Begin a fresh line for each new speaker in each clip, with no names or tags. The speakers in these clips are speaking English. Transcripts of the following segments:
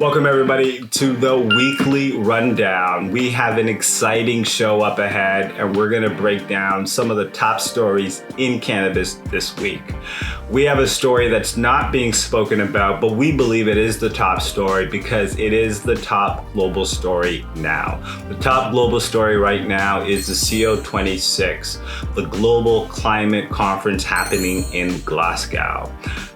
Welcome everybody to the weekly rundown. We have an exciting show up ahead and we're gonna break down some of the top stories in cannabis this week. We have a story that's not being spoken about, but we believe it is the top story because it is the top global story now. The top global story right now is the COP26, the global climate conference happening in Glasgow.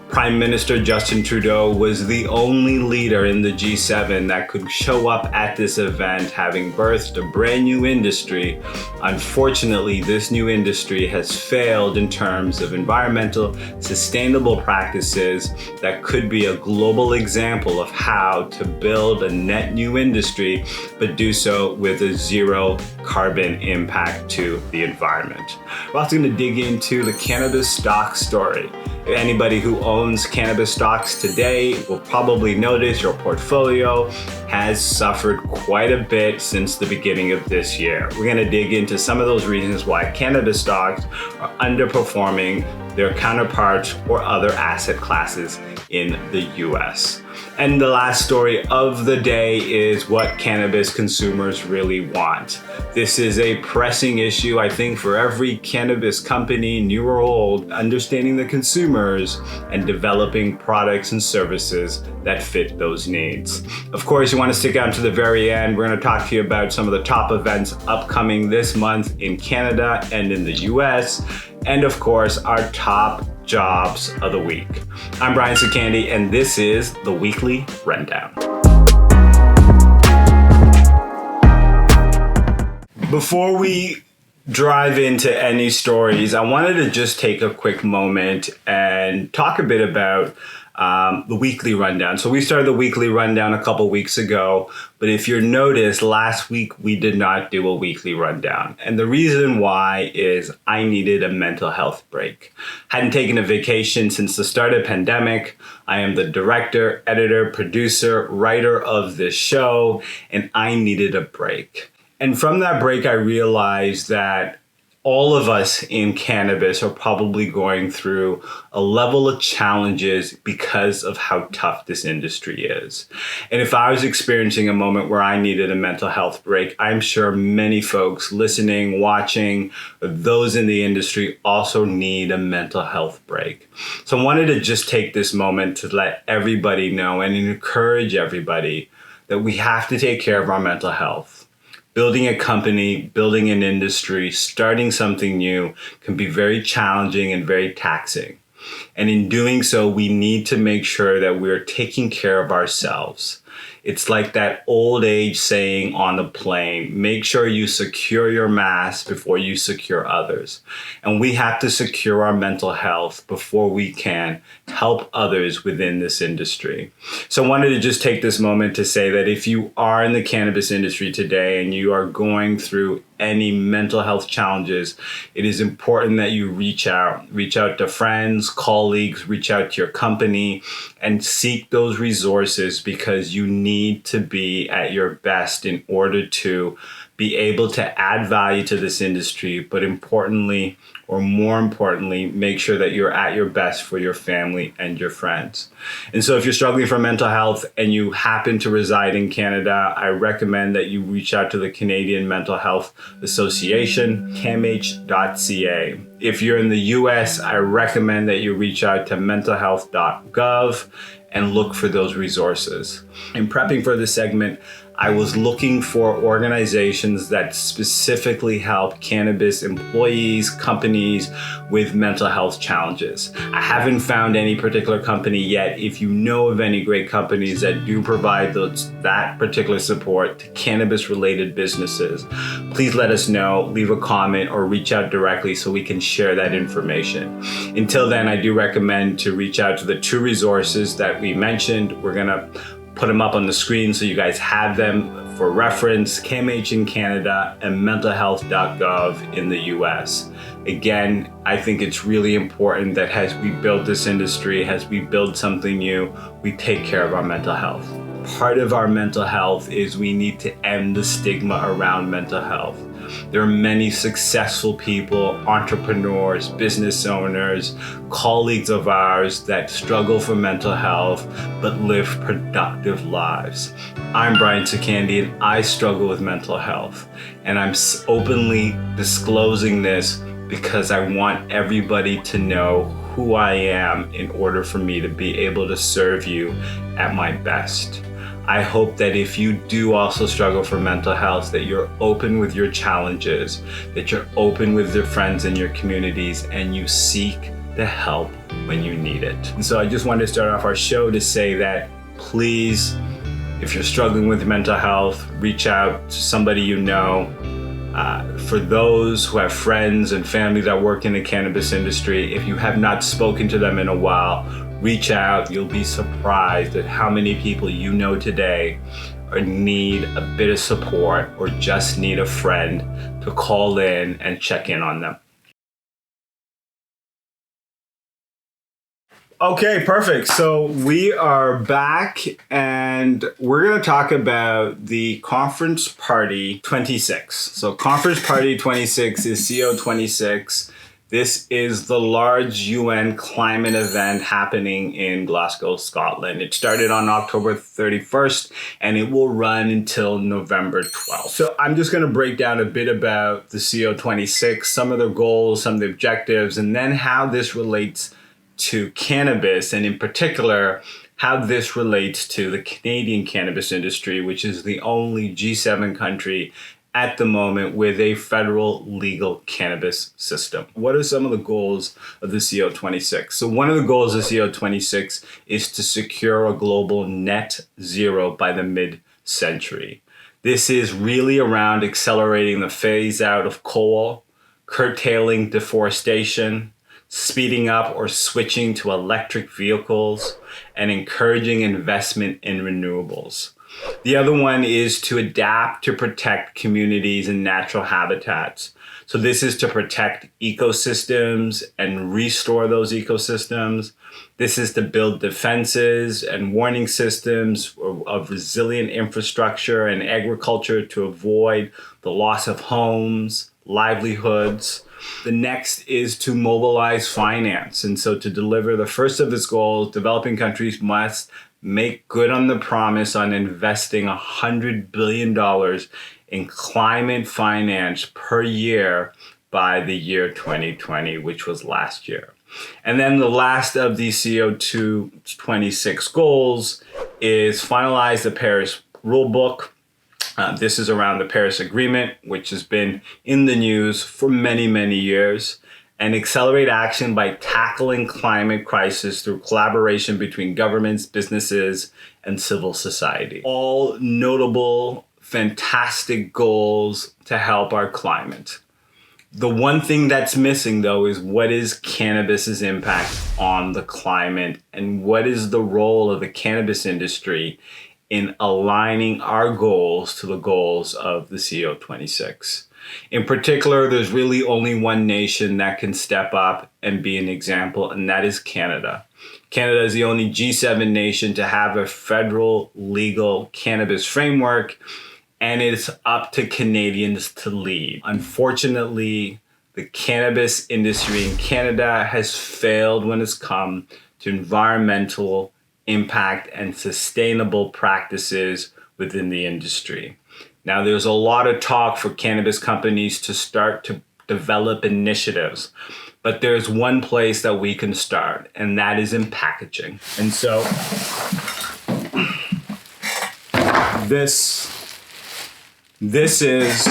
Prime Minister Justin Trudeau was the only leader in the G7 that could show up at this event, having birthed a brand new industry. Unfortunately, this new industry has failed in terms of environmental, sustainable practices that could be a global example of how to build a net new industry, but do so with a zero carbon impact to the environment. We're also going to dig into the cannabis stock story. Anybody who owns cannabis stocks today will probably notice your portfolio has suffered quite a bit since the beginning of this year. We're going to dig into some of those reasons why cannabis stocks are underperforming their counterparts or other asset classes in the US. And the last story of the day is what cannabis consumers really want. This is a pressing issue, I think, for every cannabis company, new or old, understanding the consumers and developing products and services that fit those needs. Of course, you want to stick out to the very end. We're going to talk to you about some of the top events upcoming this month in Canada and in the US. And of course, our top jobs of the week. I'm Brian Sekandi, and this is the Weekly Rundown. Before we drive into any stories, I wanted to just take a quick moment and talk a bit about the weekly rundown. So we started the weekly rundown a couple weeks ago, but if you noticed, last week we did not do a weekly rundown. And the reason why is I needed a mental health break. Hadn't taken a vacation since the start of the pandemic. I am the director, editor, producer, writer of this show, and I needed a break. And from that break, I realized that all of us in cannabis are probably going through a level of challenges because of how tough this industry is. And if I was experiencing a moment where I needed a mental health break, I'm sure many folks listening, watching, those in the industry also need a mental health break. So I wanted to just take this moment to let everybody know and encourage everybody that we have to take care of our mental health. Building a company, building an industry, starting something new can be very challenging and very taxing. And in doing so, we need to make sure that we're taking care of ourselves. It's like that old age saying on the plane, make sure you secure your mask before you secure others. And we have to secure our mental health before we can help others within this industry. So I wanted to just take this moment to say that if you are in the cannabis industry today and you are going through any mental health challenges, it is important that you reach out to friends, colleagues, reach out to your company and seek those resources because you need to be at your best in order to be able to add value to this industry, but importantly, or more importantly, make sure that you're at your best for your family and your friends. And so if you're struggling for mental health and you happen to reside in Canada, I recommend that you reach out to the Canadian Mental Health Association, camh.ca. If you're in the US, I recommend that you reach out to mentalhealth.gov and look for those resources. In prepping for this segment, I was looking for organizations that specifically help cannabis employees, companies with mental health challenges. I haven't found any particular company yet. If you know of any great companies that do provide that particular support to cannabis-related businesses, please let us know, leave a comment, or reach out directly so we can share that information. Until then, I do recommend to reach out to the two resources that we mentioned. We're gonna put them up on the screen so you guys have them for reference, CAMH in Canada and mentalhealth.gov in the US. Again, I think it's really important that as we build this industry, as we build something new, we take care of our mental health. part of our mental health is we need to end the stigma around mental health. There are many successful people, entrepreneurs, business owners, colleagues of ours that struggle for mental health but live productive lives. I'm Brian Sekandi and I struggle with mental health, and I'm openly disclosing this because I want everybody to know who I am in order for me to be able to serve you at my best. I hope that if you do also struggle for mental health, that you're open with your challenges, that you're open with your friends and your communities, and you seek the help when you need it. And so I just wanted to start off our show to say that please, if you're struggling with mental health, reach out to somebody you know. For those who have friends and family that work in the cannabis industry, if you have not spoken to them in a while, reach out. You'll be surprised at how many people you know today need a bit of support or just need a friend to call in and check in on them. Okay, perfect. So we are back and we're going to talk about the Conference Party 26. So Conference Party 26 is COP26. This is the large UN climate event happening in Glasgow, Scotland. It started on October 31st and it will run until November 12th. So I'm just going to break down a bit about the COP26, some of the goals, some of the objectives, and then how this relates to cannabis, and in particular, how this relates to the Canadian cannabis industry, which is the only G7 country at the moment with a federal legal cannabis system. What are some of the goals of the COP26? So one of the goals of COP26 is to secure a global net zero by the mid-century. This is really around accelerating the phase out of coal, curtailing deforestation, speeding up or switching to electric vehicles, and encouraging investment in renewables. The other one is to adapt to protect communities and natural habitats. So this is to protect ecosystems and restore those ecosystems. This is to build defenses and warning systems of resilient infrastructure and agriculture to avoid the loss of homes, livelihoods. The next is to mobilize finance. And so to deliver the first of its goals, developing countries must make good on the promise on investing $100 billion in climate finance per year by the year 2020, which was last year. And then the last of the CO226 goals is finalize the Paris rulebook. This is around the Paris Agreement, which has been in the news for many, many years, and accelerate action by tackling climate crisis through collaboration between governments, businesses, and civil society. All notable, fantastic goals to help our climate. The one thing that's missing, though, is what is cannabis's impact on the climate and what is the role of the cannabis industry in aligning our goals to the goals of the COP26. In particular, there's really only one nation that can step up and be an example, and that is Canada. Canada is the only G7 nation to have a federal legal cannabis framework, and it's up to Canadians to lead. Unfortunately, the cannabis industry in Canada has failed when it's come to environmental impact and sustainable practices within the industry. Now, there's a lot of talk for cannabis companies to start to develop initiatives, but there's one place that we can start, and that is in packaging. And so this is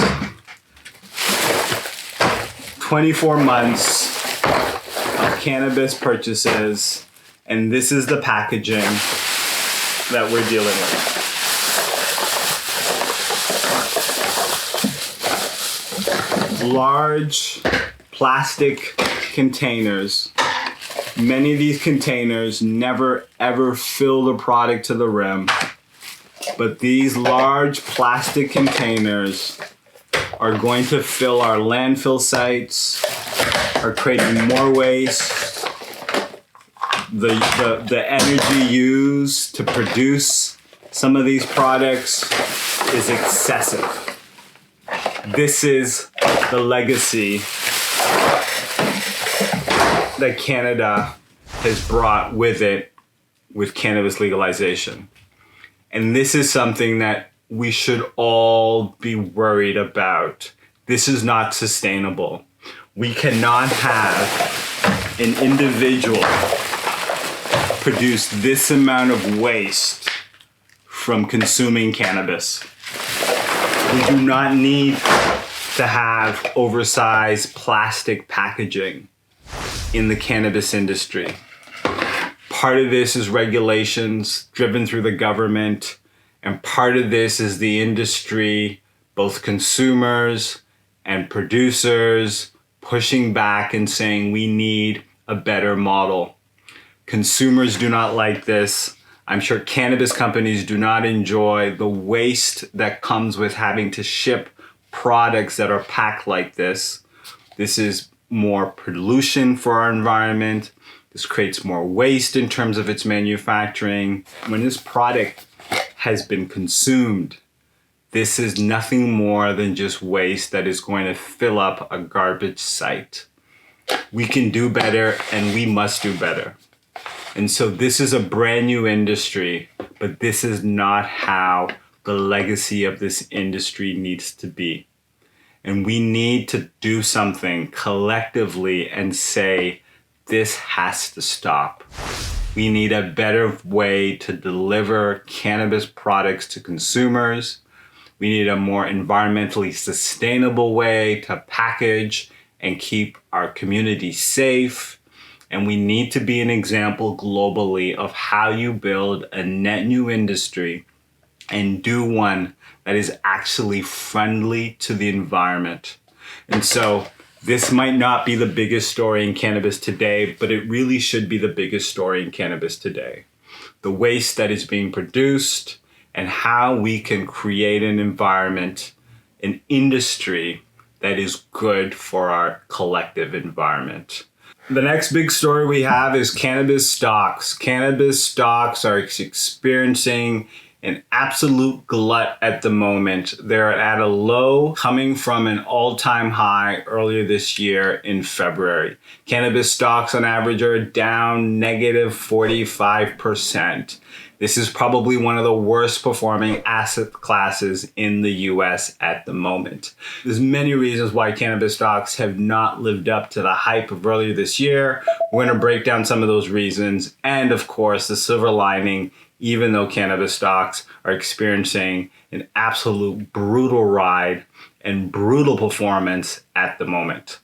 24 months of cannabis purchases, and this is the packaging that we're dealing with. Large plastic containers. Many of these containers never ever fill the product to the rim, but these large plastic containers are going to fill our landfill sites, are creating more waste. The energy used to produce some of these products is excessive. This is the legacy that Canada has brought with it with cannabis legalization. And this is something that we should all be worried about. This is not sustainable. We cannot have an individual produce this amount of waste from consuming cannabis. We do not need to have oversized plastic packaging in the cannabis industry. Part of this is regulations driven through the government, and part of this is the industry, both consumers and producers, pushing back and saying we need a better model. Consumers do not like this. I'm sure cannabis companies do not enjoy the waste that comes with having to ship products that are packed like this. This is more pollution for our environment. This creates more waste in terms of its manufacturing. When this product has been consumed, this is nothing more than just waste that is going to fill up a garbage site. We can do better, and we must do better. And so this is a brand new industry, but this is not how the legacy of this industry needs to be. And we need to do something collectively and say, this has to stop. We need a better way to deliver cannabis products to consumers. We need a more environmentally sustainable way to package and keep our community safe. And we need to be an example globally of how you build a net new industry and do one that is actually friendly to the environment. And so this might not be the biggest story in cannabis today, but it really should be the biggest story in cannabis today. The waste that is being produced and how we can create an environment, an industry that is good for our collective environment. The next big story we have is cannabis stocks. Cannabis stocks are experiencing an absolute glut at the moment. They're at a low coming from an all-time high earlier this year in February. Cannabis stocks on average are down negative 45%. This is probably one of the worst performing asset classes in the US at the moment. There's many reasons why cannabis stocks have not lived up to the hype of earlier this year. We're going to break down some of those reasons. And of course, the silver lining, even though cannabis stocks are experiencing an absolute brutal ride and brutal performance at the moment.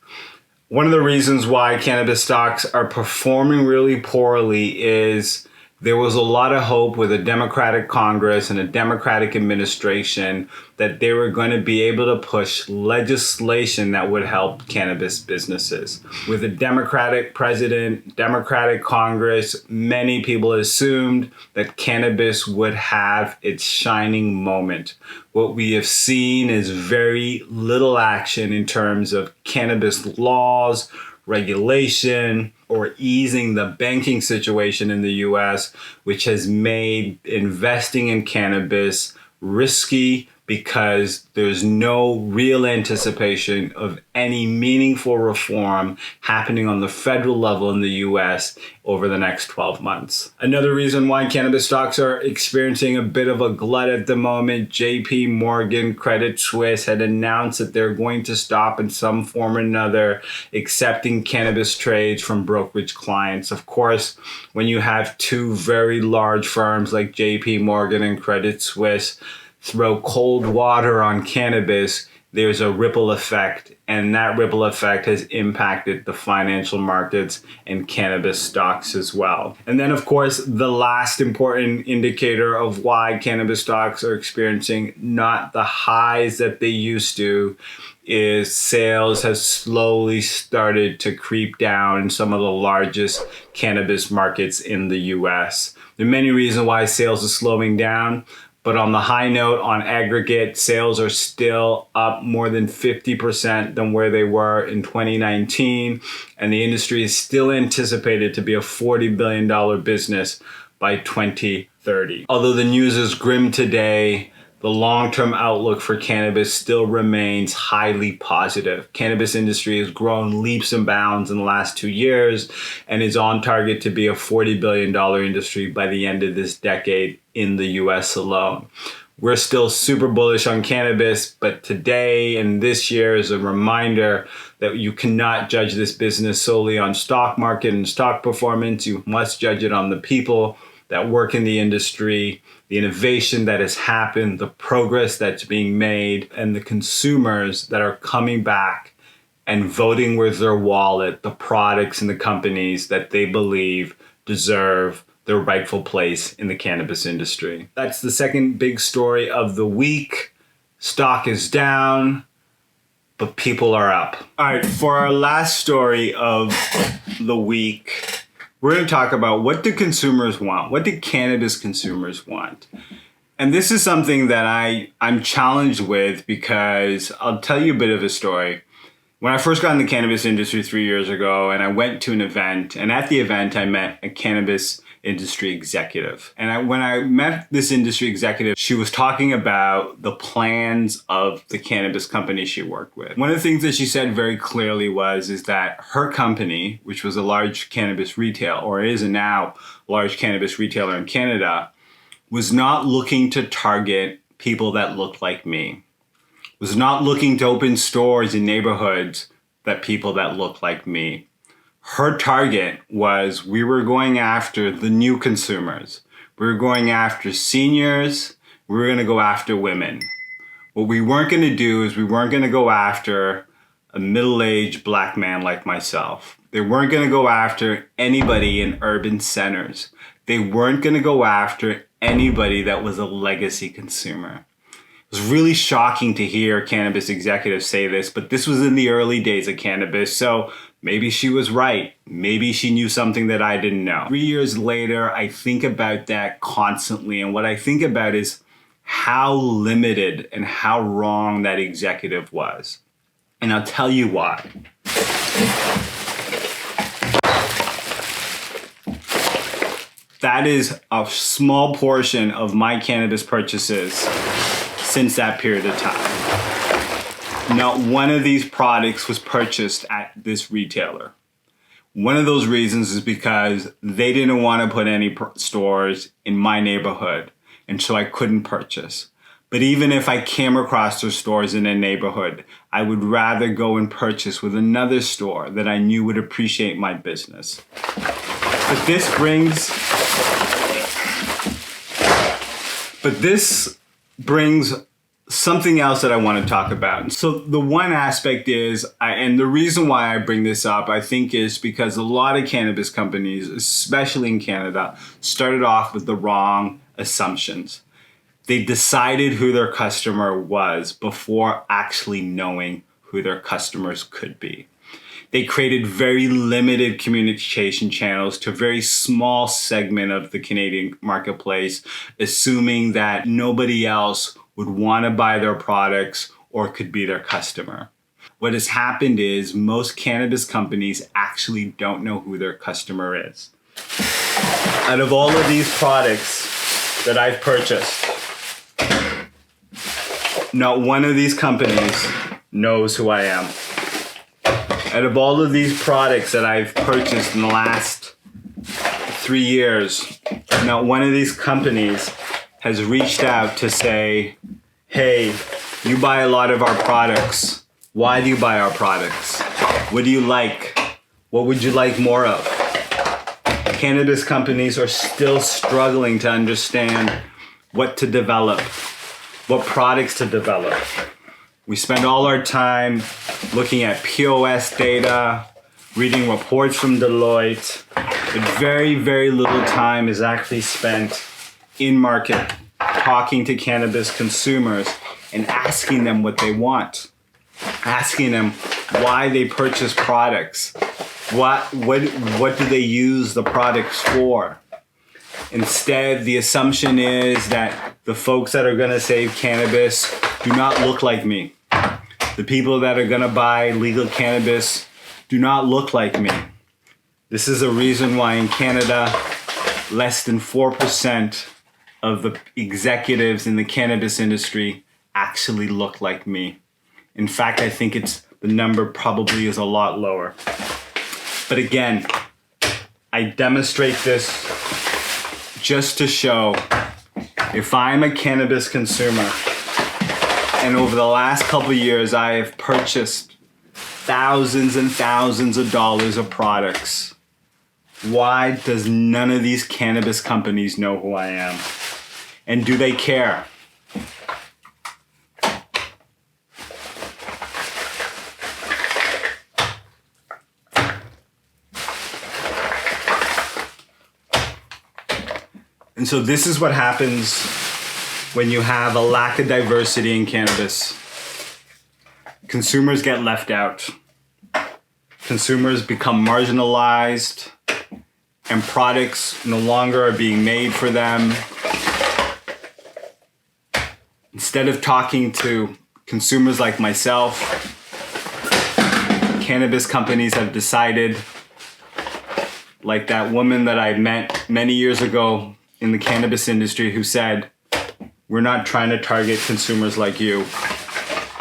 One of the reasons why cannabis stocks are performing really poorly is there was a lot of hope with a Democratic Congress and a Democratic administration that they were going to be able to push legislation that would help cannabis businesses. With a Democratic president, Democratic Congress, many people assumed that cannabis would have its shining moment. What we have seen is very little action in terms of cannabis laws, regulation, or easing the banking situation in the US, which has made investing in cannabis risky because there's no real anticipation of any meaningful reform happening on the federal level in the US over the next 12 months. Another reason why cannabis stocks are experiencing a bit of a glut at the moment, JP Morgan, Credit Suisse had announced that they're going to stop in some form or another accepting cannabis trades from brokerage clients. Of course, when you have two very large firms like JP Morgan and Credit Suisse throw cold water on cannabis, there's a ripple effect, and that ripple effect has impacted the financial markets and cannabis stocks as well. And then, of course, the last important indicator of why cannabis stocks are experiencing not the highs that they used to is sales has slowly started to creep down in some of the largest cannabis markets in the US. There are many reasons why sales are slowing down. But on the high note, on aggregate, sales are still up more than 50% than where they were in 2019. And the industry is still anticipated to be a $40 billion business by 2030. 2030. Although the news is grim today, the long-term outlook for cannabis still remains highly positive. Cannabis industry has grown leaps and bounds in the last 2 years and is on target to be a $40 billion industry by the end of this decade in the US alone. We're still super bullish on cannabis, but today and this year is a reminder that you cannot judge this business solely on stock market and stock performance. You must judge it on the people that work in the industry, the innovation that has happened, the progress that's being made, and the consumers that are coming back and voting with their wallet the products and the companies that they believe deserve their rightful place in the cannabis industry. That's the second big story of the week. Stock is down, but people are up. All right, for our last story of the week, we're going to talk about what do consumers want? What do cannabis consumers want? And this is something that I'm challenged with because I'll tell you a bit of a story. When I first got in the cannabis industry 3 years ago and I went to an event, and at the event I met a cannabis industry executive. And when I met this industry executive, she was talking about the plans of the cannabis company she worked with. One of the things that she said very clearly is that her company, which was a large cannabis retail, or is a now large cannabis retailer in Canada, was not looking to target people that looked like me. Was not looking to open stores in neighborhoods that people that looked like me. Her target was we were going after the new consumers. We were going after seniors. We were going to go after women. What we weren't going to do is we weren't going to go after a middle-aged black man like myself. They weren't going to go after anybody in urban centers. They weren't going to go after anybody that was a legacy consumer. It was really shocking to hear cannabis executives say this, but this was in the early days of cannabis, so maybe she was right. Maybe she knew something that I didn't know. 3 years later, I think about that constantly, and what I think about is how limited and how wrong that executive was. And I'll tell you why. That is a small portion of my cannabis purchases since that period of time. Not one of these products was purchased at this retailer. One of those reasons is because they didn't want to put any stores in my neighborhood, and so I couldn't purchase. But even if I came across their stores in a neighborhood, I would rather go and purchase with another store that I knew would appreciate my business. But this brings something else that I want to talk about. So the one aspect is, and the reason why I bring this up, I think, is because a lot of cannabis companies, especially in Canada, started off with the wrong assumptions. They decided who their customer was before actually knowing who their customers could be. They created very limited communication channels to a very small segment of the Canadian marketplace, assuming that nobody else would want to buy their products or could be their customer. What has happened is most cannabis companies actually don't know who their customer is. Out of all of these products that I've purchased, not one of these companies knows who I am. Out of all of these products that I've purchased in the last 3 years, not one of these companies has reached out to say, hey, you buy a lot of our products. Why do you buy our products? What do you like? What would you like more of? Cannabis companies are still struggling to understand what to develop, what products to develop. We spend all our time looking at POS data, reading reports from Deloitte, but very, very little time is actually spent in market talking to cannabis consumers and asking them what they want, asking them why they purchase products, what do they use the products for. Instead, the assumption is that the folks that are going to save cannabis do not look like me. The people that are going to buy legal cannabis do not look like me. This is a reason why in Canada, less than 4% of the executives in the cannabis industry actually look like me. In fact, I think the number probably is a lot lower. But again, I demonstrate this just to show if I'm a cannabis consumer and over the last couple of years I have purchased thousands and thousands of dollars of products, why does none of these cannabis companies know who I am? And do they care? And so this is what happens when you have a lack of diversity in cannabis. Consumers get left out. Consumers become marginalized, and products no longer are being made for them. Instead of talking to consumers like myself, cannabis companies have decided, like that woman that I met many years ago in the cannabis industry who said, we're not trying to target consumers like you.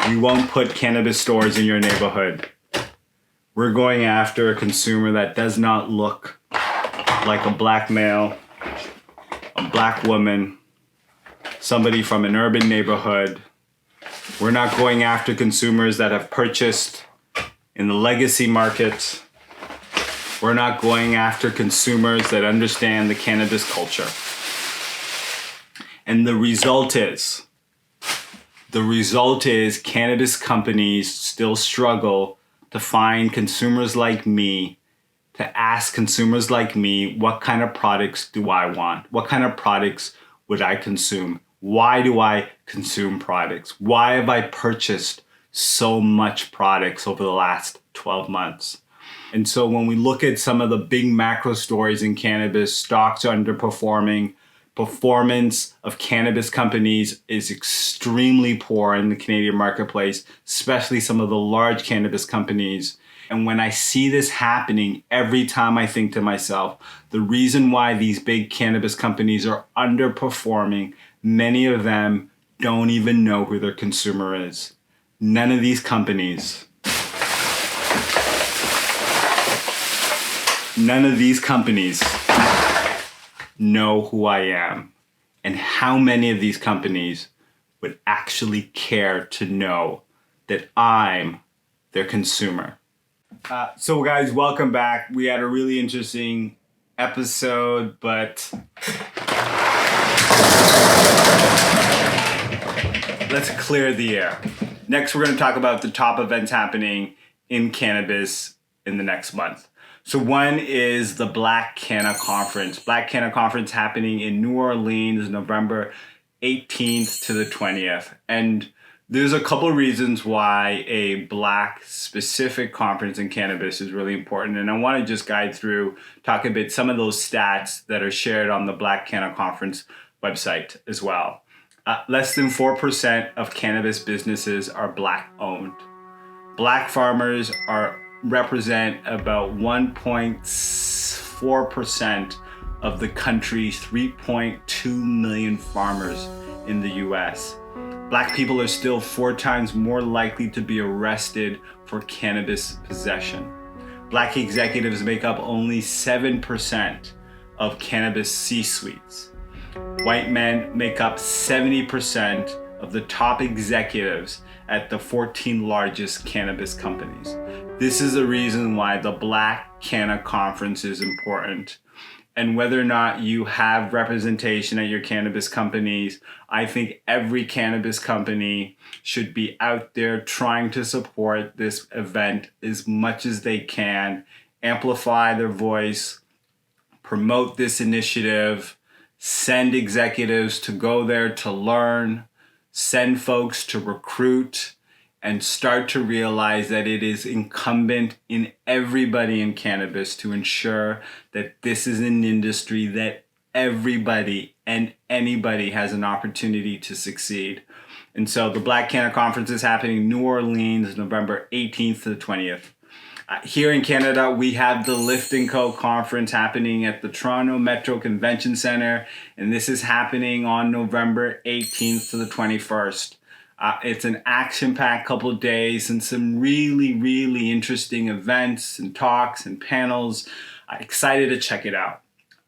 We won't put cannabis stores in your neighborhood. We're going after a consumer that does not look like a black male, a black woman, somebody from an urban neighborhood. We're not going after consumers that have purchased in the legacy market. We're not going after consumers that understand the cannabis culture. And the result is cannabis companies still struggle to find consumers like me, to ask consumers like me, what kind of products do I want? What kind of products would I consume? Why do I consume products? Why have I purchased so much products over the last 12 months? And so when we look at some of the big macro stories in cannabis, stocks are underperforming, performance of cannabis companies is extremely poor in the Canadian marketplace, especially some of the large cannabis companies. And when I see this happening, every time I think to myself, the reason why these big cannabis companies are underperforming, many of them don't even know who their consumer is. None of these companies know who I am. And how many of these companies would actually care to know that I'm their consumer? So guys, welcome back. We had a really interesting episode, but let's clear the air. Next, we're going to talk about the top events happening in cannabis in the next month. So one is the Black Canna Conference. Black Canna Conference happening in New Orleans, November 18th to the 20th. And there's a couple of reasons why a Black specific conference in cannabis is really important. And I want to just guide through, talk a bit, some of those stats that are shared on the Black Canna Conference website as well. Less than 4% of cannabis businesses are Black owned. Black farmers represent about 1.4% of the country's 3.2 million farmers in the US. Black people are still 4 times more likely to be arrested for cannabis possession. Black executives make up only 7% of cannabis C-suites. White men make up 70% of the top executives at the 14 largest cannabis companies. This is the reason why the Black Canna Conference is important. And whether or not you have representation at your cannabis companies, I think every cannabis company should be out there trying to support this event as much as they can, amplify their voice, promote this initiative, send executives to go there to learn, send folks to recruit, and start to realize that it is incumbent in everybody in cannabis to ensure that this is an industry that everybody and anybody has an opportunity to succeed. And so the Black Canna Conference is happening in New Orleans, November 18th to the 20th. Here in Canada, we have the Lift&Co conference happening at the Toronto Metro Convention Centre, and this is happening on November 18th to the 21st. It's an action-packed couple of days and some really, really interesting events and talks and panels. Excited to check it out.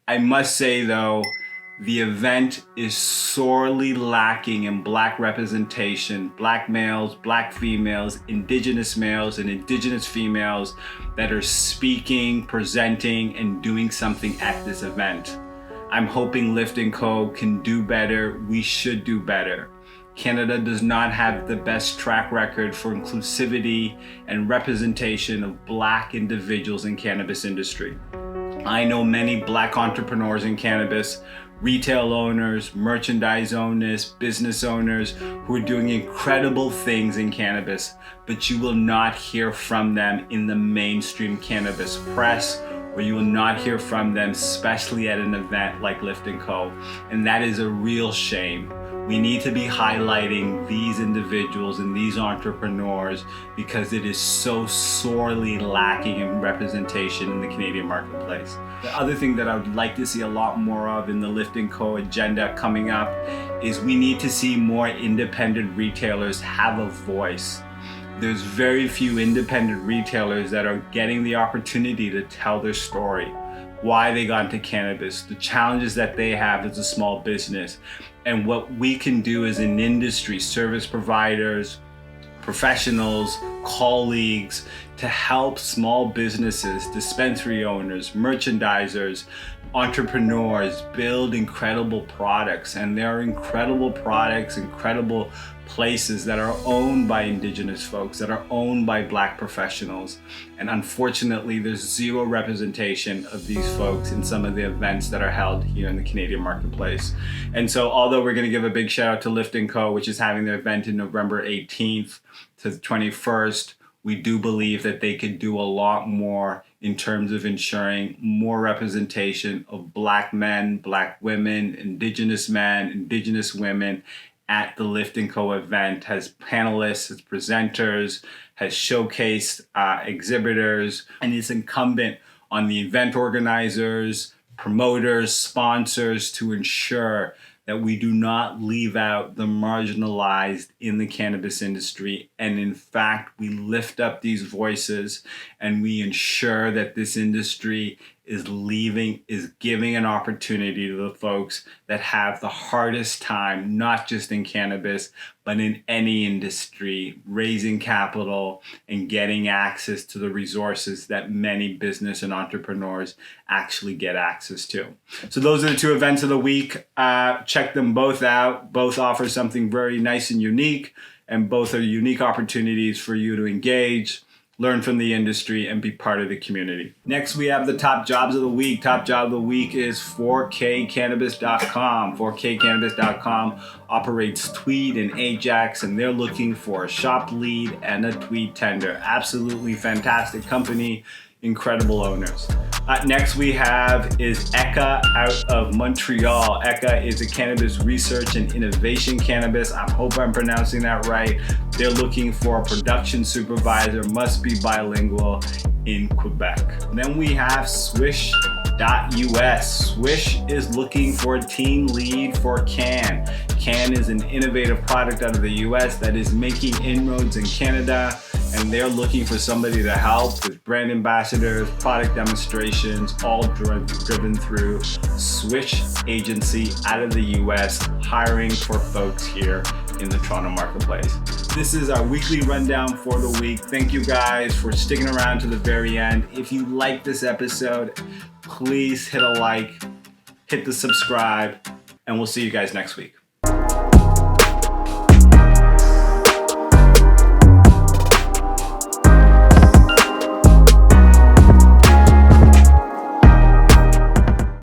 I must say though, the event is sorely lacking in Black representation, Black males, Black females, Indigenous males, and Indigenous females that are speaking, presenting, and doing something at this event. I'm hoping Lift&Co can do better. We should do better. Canada does not have the best track record for inclusivity and representation of Black individuals in cannabis industry. I know many Black entrepreneurs in cannabis, retail owners, merchandise owners, business owners who are doing incredible things in cannabis, but you will not hear from them in the mainstream cannabis press, or you will not hear from them, especially at an event like Lift&Co. And that is a real shame. We need to be highlighting these individuals and these entrepreneurs because it is so sorely lacking in representation in the Canadian marketplace. The other thing that I would like to see a lot more of in the Lift&Co agenda coming up is we need to see more independent retailers have a voice. There's very few independent retailers that are getting the opportunity to tell their story, why they got into cannabis, the challenges that they have as a small business, and what we can do as an industry, service providers, professionals, colleagues, to help small businesses, dispensary owners, merchandisers, entrepreneurs build incredible products. And there are incredible products, incredible places that are owned by Indigenous folks, that are owned by Black professionals. And unfortunately, there's zero representation of these folks in some of the events that are held here in the Canadian marketplace. And so although we're gonna give a big shout out to Lift&Co, which is having their event in November 18th to the 21st, we do believe that they could do a lot more in terms of ensuring more representation of Black men, Black women, Indigenous men, Indigenous women at the Lift&Co event, has panelists, has presenters, has showcased exhibitors, and it's incumbent on the event organizers, promoters, sponsors to ensure that we do not leave out the marginalized in the cannabis industry. And in fact, we lift up these voices and we ensure that this industry is giving an opportunity to the folks that have the hardest time, not just in cannabis, but in any industry, raising capital and getting access to the resources that many business and entrepreneurs actually get access to. So those are the two events of the week. Check them both out. Both offer something very nice and unique, and both are unique opportunities for you to engage, learn from the industry, and be part of the community. Next, we have the top jobs of the week. Top job of the week is 4kcannabis.com. 4kcannabis.com operates Tweed and Ajax, and they're looking for a shop lead and a Tweedtender. Absolutely fantastic company, incredible owners. Next we have is EXKA out of Montreal. EXKA is a cannabis research and innovation cannabis. I hope I'm pronouncing that right. They're looking for a production supervisor, must be bilingual in Quebec. Then we have Swish.us. Swish is looking for a team lead for CANN. CANN is an innovative product out of the US that is making inroads in Canada, and they're looking for somebody to help with brand ambassadors, product demonstrations, all driven through Swish Agency out of the US, hiring for folks here in the Toronto marketplace. This is our weekly rundown for the week. Thank you guys for sticking around to the very end. If you like this episode, please hit a like, hit the subscribe, and we'll see you guys next week.